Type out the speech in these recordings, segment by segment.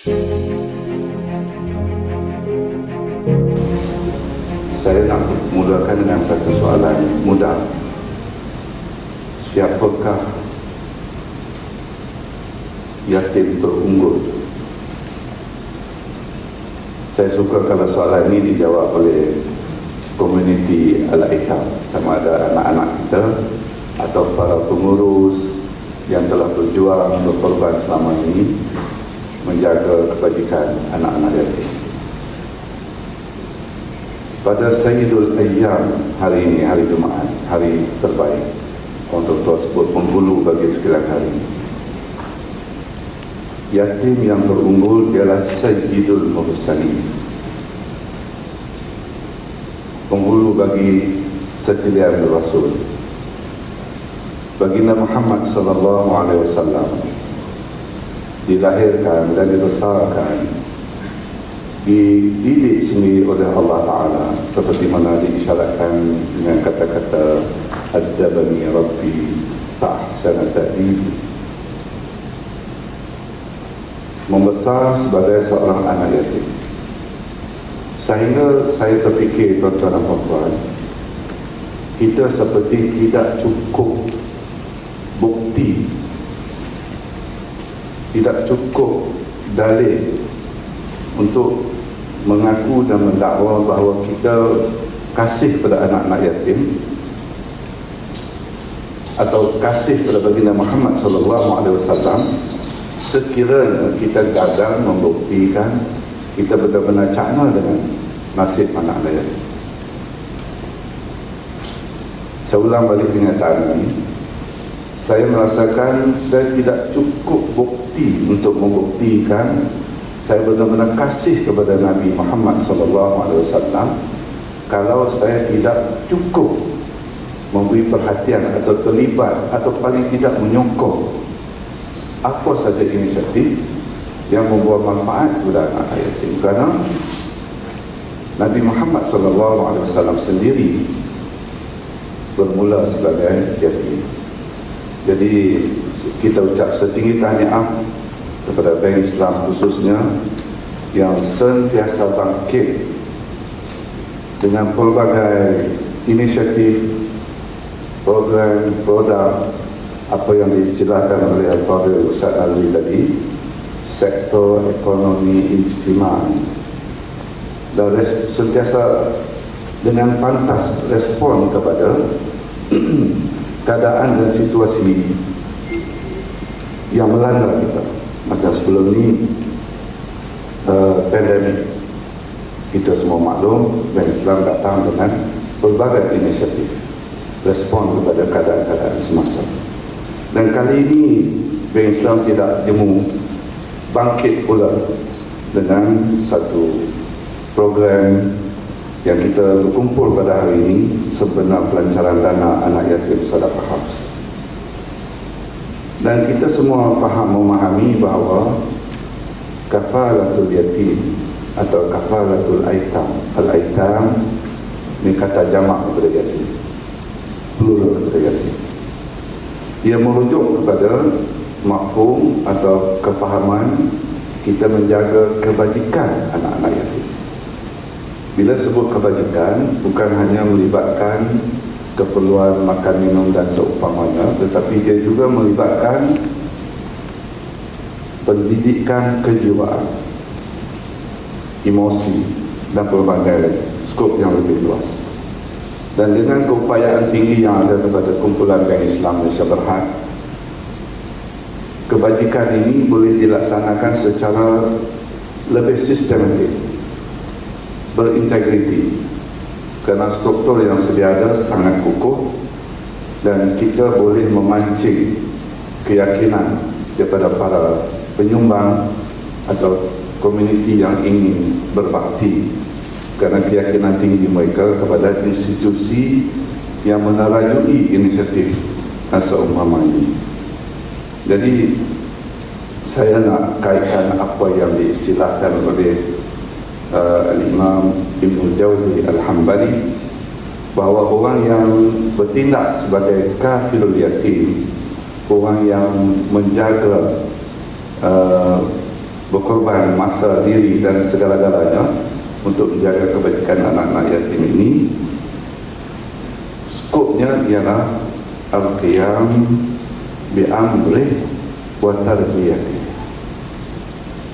Saya nak mulakan dengan satu soalan mudah. Siapakah yatim terunggul? Saya suka kalau soalan ini dijawab oleh komuniti Al-Aitam, sama ada anak-anak kita atau para pengurus yang telah berjuang berkorban selama ini menjaga kebajikan anak-anak yatim. Pada Sayyidul Ayyam hari ini, hari Jumaat, hari terbaik, orang tua sebut penghulu bagi sekalian hari ini. Yatim yang terunggul ialah Sayyidul Mursalin, penghulu bagi sekalian Rasul. Baginda Muhammad sallallahu alaihi wasallam dilahirkan dan dibesarkan, dididik sendiri oleh Allah Ta'ala seperti mana diisyaratkan dengan kata-kata Addabani Rabbi fa'ahsana ta'dib. Membesar sebagai seorang anak yatim, sehingga saya terfikir, tuan-tuan dan puan-puan, kita seperti tidak cukup bukti, tidak cukup dalil untuk mengaku dan mendakwa bahawa kita kasih pada anak-anak yatim atau kasih pada baginda Muhammad sallallahu alaihi wasallam sekiranya kita gagal membuktikan kita benar-benar cakna dengan nasib anak-anak yatim. Saya ulang balik kenyataan ini. Saya merasakan saya tidak cukup bukti untuk membuktikan saya benar-benar kasih kepada Nabi Muhammad SAW kalau saya tidak cukup memberi perhatian atau terlibat atau paling tidak menyokong apa saja inisiatif yang membawa manfaat kepada anak yatim. Kerana Nabi Muhammad SAW sendiri bermula sebagai yatim. Jadi kita ucap setinggi tahniah kepada Bank Islam khususnya yang sentiasa bangkit dengan pelbagai inisiatif, program, produk, apa yang diistilahkan oleh Al-Fadhil Ustaz Azri tadi, sektor ekonomi ijtimai, dan sentiasa dengan pantas respon kepada keadaan dan situasi yang melanda kita. Macam sebelum ni pandemik, kita semua maklum Bank Islam datang dengan pelbagai inisiatif respon kepada keadaan-keadaan semasa. Dan kali ini Bank Islam tidak jemu, bangkit pula dengan satu program yang kita berkumpul pada hari ini, sebenar pelancaran dana anak yatim Sadaqah Haus. Dan kita semua faham, memahami bahawa kafalatul yatim atau kafalatul aitam, al-aitam ini kata jamak kepada yatim, plural kepada yatim. Ia merujuk kepada mafhum atau kefahaman kita menjaga kebajikan anak-anak yatim. Bila sebut kebajikan, bukan hanya melibatkan keperluan makan, minum dan seumpamanya, tetapi dia juga melibatkan pendidikan kejiwaan, emosi dan pelbagai skop yang lebih luas. Dan dengan keupayaan tinggi yang ada kepada kumpulan Bank Islam Malaysia Berhad, kebajikan ini boleh dilaksanakan secara lebih sistematik, berintegriti, kerana struktur yang sedia ada sangat kukuh dan kita boleh memancing keyakinan daripada para penyumbang atau komuniti yang ingin berbakti, kerana keyakinan tinggi mereka kepada institusi yang menerajui inisiatif seumpama ini. Jadi saya nak kaitkan apa yang diistilahkan oleh Al-Imam Ibn Jawzi Al-Hambali, bahawa orang yang bertindak sebagai kafilul yatim, orang yang menjaga berkorban masa, diri dan segala-galanya untuk menjaga kebajikan anak-anak yatim ini. Skopnya ialah al-qiyam bi'amrih wa tarbiyati.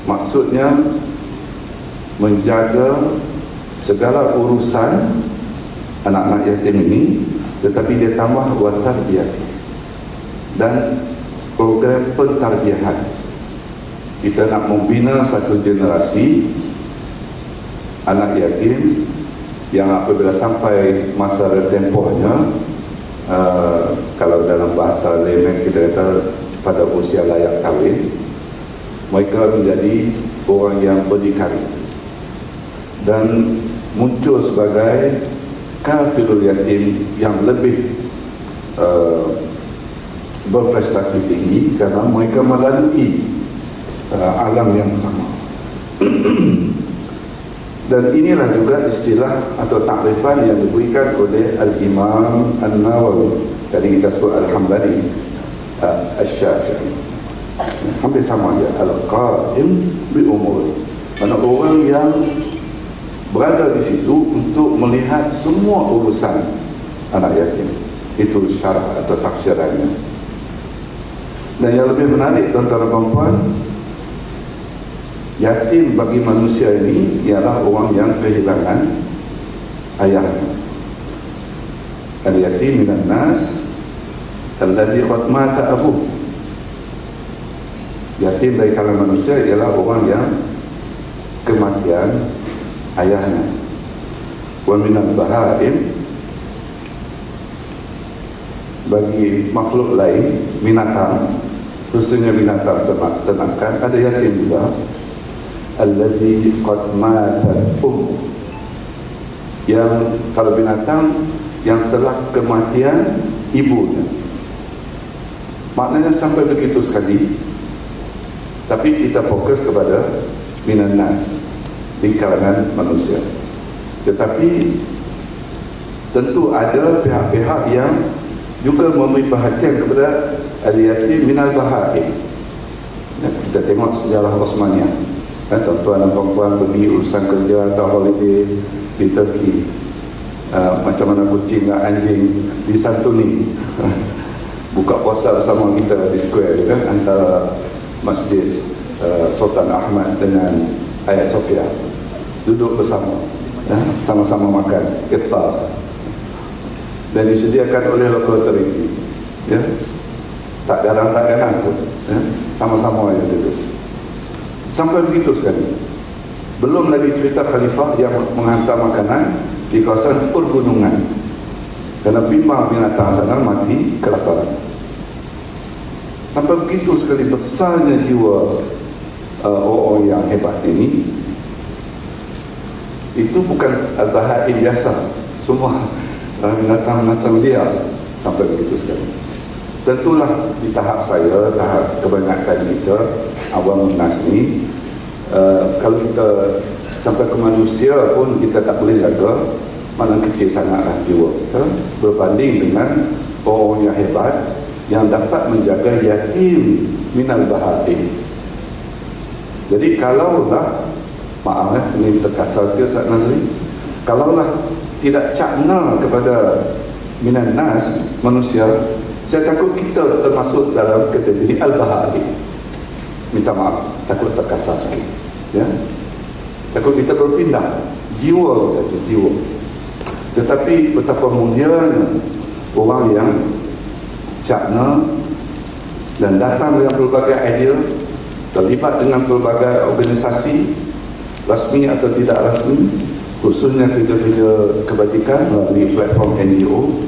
Maksudnya menjaga segala urusan anak-anak yatim ini, tetapi dia tambah wa tarbiyati, dan program pentarbiahan. Kita nak membina satu generasi anak yatim yang apabila sampai masa tempohnya, kalau dalam bahasa layman kita kata pada usia layak kahwin, mereka menjadi orang yang berdikari dan muncul sebagai kafilul yatim yang lebih berprestasi tinggi kerana mereka melalui alam yang sama. Dan inilah juga istilah atau takrifan yang diberikan oleh Al-Imam An-Nawawi. Tadi kita sebut Al-Hambali, Al-Syafi'i, hampir sama je. Al-Qa'im bi-umur, mana orang yang berada di situ untuk melihat semua urusan anak yatim. Itu syarat atau tafsirannya. Dan yang lebih menarik, tuan-tuan dan puan, yatim bagi manusia ini ialah orang yang kehilangan ayahnya. Al-yatim minan nas alladhi qad mata abuh. Yatim dari kalangan manusia ialah orang yang kematian ayahnya. Wa minal bahaim, bagi makhluk lain, binatang, khususnya binatang ternakan, ada yatim juga. Alladhi qad matat yang kalau binatang yang telah kematian ibunya. Maknanya sampai begitu sekali. Tapi kita fokus kepada minan nas, di kalangan manusia. Tetapi tentu ada pihak-pihak yang juga memberi perhatian kepada al-yatim minal bahaim. Kita tengok sejarah Osmaniyah. Tuan-tuan dan puan-puan pergi urusan kerja atau holiday di Turki, macam mana kucing dan anjing disantuni. Buka puasa bersama kita di square kan, antara Masjid Sultan Ahmad dengan Hagia Sophia. Duduk bersama, sama-sama makan iftar, dan disediakan oleh local authority, tak garang tak ganas pun, sama-sama yang duduk. Sampai begitu sekali. Belum lagi cerita khalifah yang menghantar makanan di kawasan pergunungan kerana bimbang binatang sana mati kelaparan. Sampai begitu sekali besarnya jiwa orang yang hebat ini. Itu bukan al-bahaim biasa, semua binatang-binatang liar. Sampai begitu sekali. Tentulah di tahap saya, tahap kebanyakan kita awam nas ini, kalau kita sampai ke manusia pun kita tak boleh jaga, mana kecil sangatlah jiwa kita berbanding dengan orang yang hebat yang dapat menjaga yatim minal bahaim. Jadi kalaulah, maaf ini terkasar sikit Ustaz Nazri, kalaulah tidak cakna kepada minan nas, manusia, saya takut kita termasuk dalam kategori al-bahaim. Minta maaf, takut terkasar sikit, takut kita berpindah jiwa kita tu, jiwa. Tetapi betapa mulianya orang yang cakna dan datang dengan pelbagai idea, terlibat dengan pelbagai organisasi rasmi atau tidak rasmi, khususnya kerja-kerja kebajikan melalui platform NGO,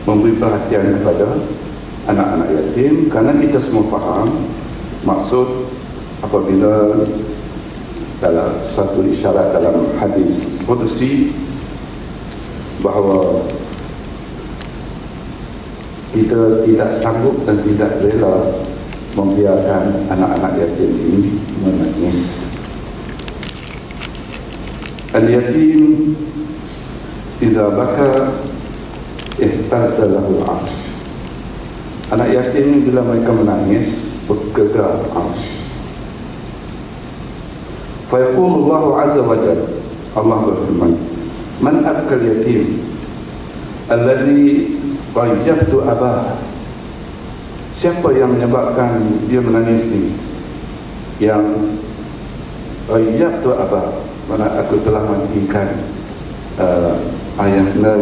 memberi perhatian kepada anak-anak yatim. Kerana kita semua faham maksud apabila dalam satu isyarat dalam hadis Qudsi bahawa kita tidak sanggup dan tidak rela membiarkan anak-anak yatim ini menangis. Al-yatim idza baka ihtazza lahu al-'arsh. Anak yatim bila mereka menangis bergegar 'arsh. Fayaqulu Allah Azza wa Jalla, Allah berfirman, man abkal yatim allazi qayyabtu abah. Siapa yang menyebabkan dia menangis ni? Yang qayyabtu abah, mana aku telah matikan ayahnya.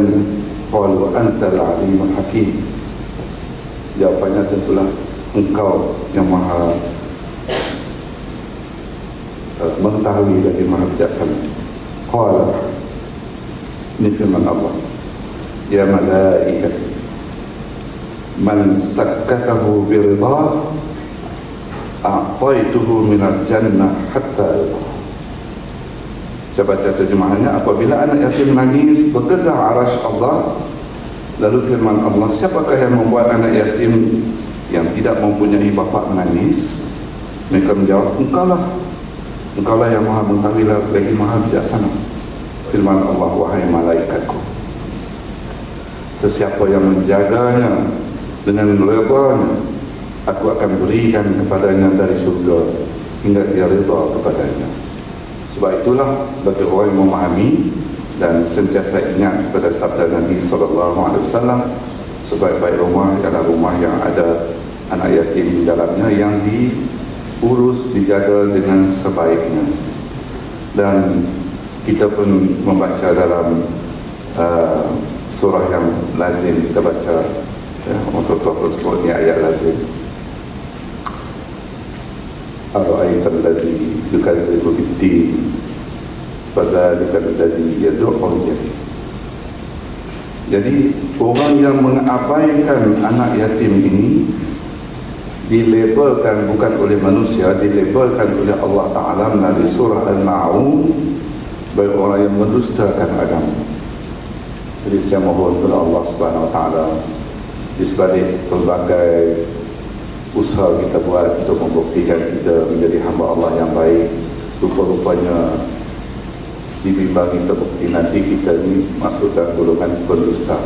Qalu antal alimul hakim. Jawapannya tentulah engkau yang maha mengetahui lagi maha bijaksana. Qala, ini firman Allah, ya malaikati man sakkatahu birida a'taituhu minal jannah hatta Allah. Saya baca terjemahannya, apabila anak yatim menangis bergegar arasy Allah. Lalu firman Allah, siapakah yang membuat anak yatim yang tidak mempunyai bapa menangis? Mereka menjawab, engkaulah yang maha mengetahui lagi maha bijaksana. Firman Allah, wahai malaikatku, sesiapa yang menjaganya dengan redanya, aku akan berikan kepadanya dari surga hingga dia redha kepadanya. Sebab itulah bagi orang yang memahami dan sentiasa ingat pada sabda Nabi SAW, sebaik-baik rumah adalah rumah yang ada anak yatim di dalamnya, yang diurus, dijaga dengan sebaiknya. Dan kita pun membaca dalam surah yang lazim kita baca, untuk sebut ni ayat lazim. Ara'aita alladhi yukadzibu bid-din fadzalika alladhi yad'u al-yatim. Jadi orang yang mengabaikan anak yatim ini dilabelkan bukan oleh manusia, dilabelkan oleh Allah Ta'ala melalui surah Al-Ma'un sebagai orang yang mendustakan agama. Jadi saya mohon kepada Allah Subhanahu Wa Ta'ala, di sebalik pelbagai usaha kita buat untuk membuktikan kita menjadi hamba Allah yang baik, rupa-rupanya dibimbangi terbukti nanti kita ni masuk dalam golongan pendusta.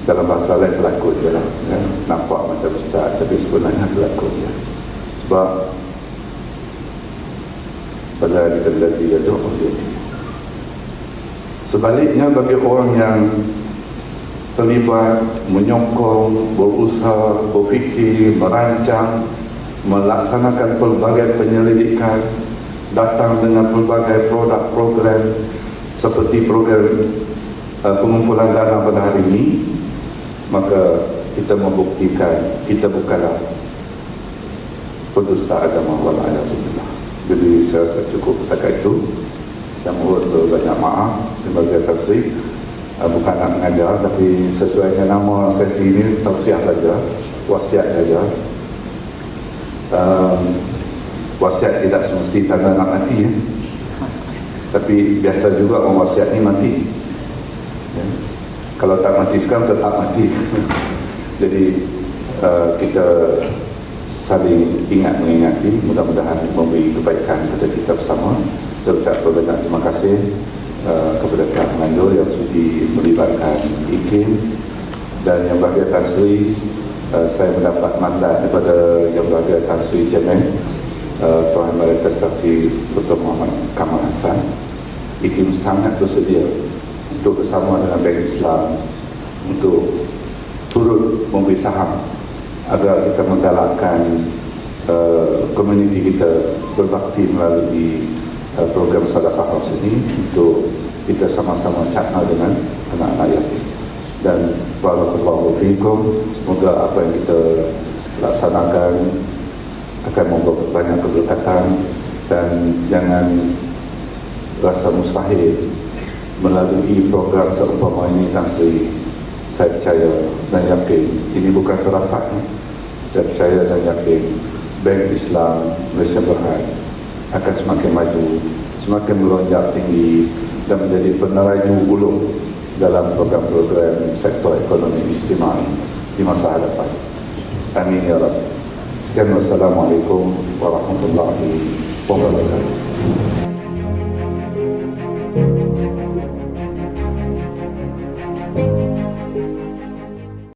Dalam bahasa lain pelakon je lah, kan? Nampak macam ustaz tapi sebenarnya pelakon je. Sebab fadzalika allazi yad'u al-yatim. Sebaliknya bagi orang yang terlibat, menyokong, berusaha, berfikir, merancang, melaksanakan pelbagai penyelidikan, datang dengan pelbagai produk program seperti program pengumpulan dana pada hari ini, maka kita membuktikan kita bukanlah pendusta agama. Wal'ayazubillah. Jadi saya rasa cukup setakat itu. Saya mohon banyak maaf di bagian tafsir. Bukan nak mengajar, tapi sesuai dengan nama sesi ini, tausiah saja, wasiat saja. Wasiat tidak semesti tanda nak mati, ya. Tapi biasa juga orang wasiat ni mati, ya. Kalau tak mati sekarang, tetap mati. Jadi kita saling ingat mengingati, mudah-mudahan memberi kebaikan kepada kita bersama. Saya ucapkan banyak terima kasih kepada pihak penganjur yang sudi melibatkan IKIM, dan yang bahagia Tan Sri, saya mendapat mandat daripada yang bahagia Tan Sri Chairman Tuan Mayoritas Taksi Dr. Muhammad Kamal Hassan. IKIM sangat bersedia untuk bersama dengan Bank Islam untuk turut memberi saham agar kita menggalakkan komuniti kita berbakti melalui program Sadaqah Haus ini, untuk kita sama-sama cakna dengan anak-anak yatim. Dan barakallahu fiikum, semoga apa yang kita laksanakan akan membawa banyak keberkatan, dan jangan rasa mustahil melalui program seumpama ini. Tan Sri, saya percaya dan yakin ini bukan khurafat. Saya percaya dan yakin Bank Islam Malaysia Berhad akan semakin maju, semakin melonjak tinggi dan menjadi peneraju ulung dalam program-program sektor ekonomi ijtimai di masa hadapan. Amin ya Rabb. Sekian, wassalamualaikum warahmatullahi wabarakatuh.